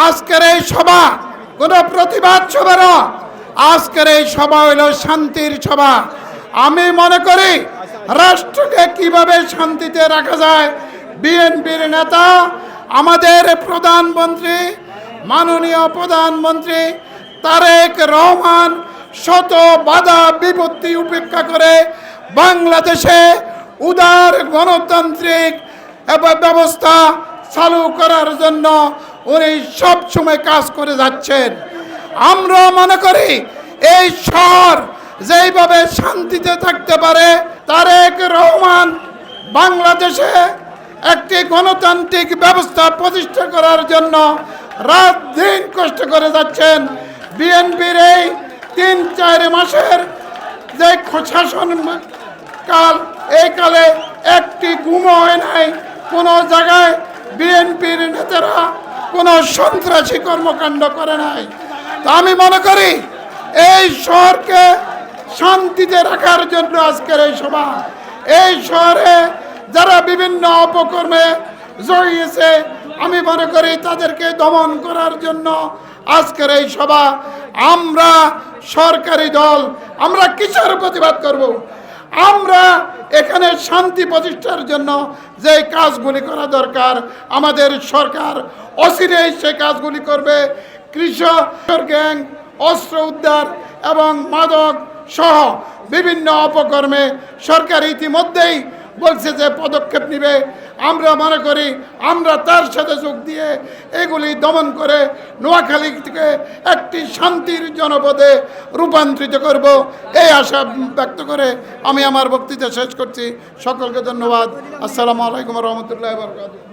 আজকের এই সভা কোনো প্রতিবাদ সভা না, আজকের এই সভা হলো শান্তির সভা। আমি মনে করি রাষ্ট্রকে কিভাবে শান্তিতে রাখা যায়, বিএনপির নেতা আমাদের প্রধানমন্ত্রী মাননীয় প্রধানমন্ত্রী তারেক রহমান শত বাধা বিপত্তি উপেক্ষা করে বাংলাদেশে উদার গণতান্ত্রিক ব্যবস্থা চালু করার জন্য উনি সবসময় কাজ করে যাচ্ছেন। আমরা মনে করি এই শহর যেইভাবে শান্তিতে থাকতে পারে, তারেক রহমান বাংলাদেশে একটি গণতান্ত্রিক ব্যবস্থা প্রতিষ্ঠা করার জন্য রাত দিন কষ্ট করে যাচ্ছেন। বিএনপির এই ৩-৪ মাসের যে শাসন কাল, এই কালে একটি গুমও হয় নাই, কোনো জায়গায় বিএনপির নেতারা কোনো সন্ত্রাসী কর্মকাণ্ড করে নাই। তা আমি মনে করি এই শহরকে শান্তিতে রাখার জন্য আজকের এই সভা। এই শহরে যারা বিভিন্ন অপকর্মে জড়িয়েছে, আমি মনে করি তাদেরকে দমন করার জন্য আজকের এই সভা। আমরা সরকারি দল, আমরা কিসের প্রতিবাদ করব? আমরা এখানে শান্তি প্রতিষ্ঠার জন্য যে কাজগুলি করা দরকার, আমাদের সরকার অচিরেই সেই কাজগুলি করবে। কৃষক গ্যাং, অস্ত্র উদ্ধার এবং মাদক সহ বিভিন্ন অপকর্মে সরকার ইতিমধ্যেই বলছে যে পদক্ষেপ নেবে। আমরা মনে করি আমরা তার সাথে যোগ দিয়ে এগুলি দমন করে নোয়াখালী থেকে একটি শান্তির জনপদে রূপান্তরিত করব, এই আশা ব্যক্ত করে আমি আমার বক্তৃতা শেষ করছি। সকলকে ধন্যবাদ। আসসালামু আলাইকুম রহমতুল্লাহ বরকাতুহু।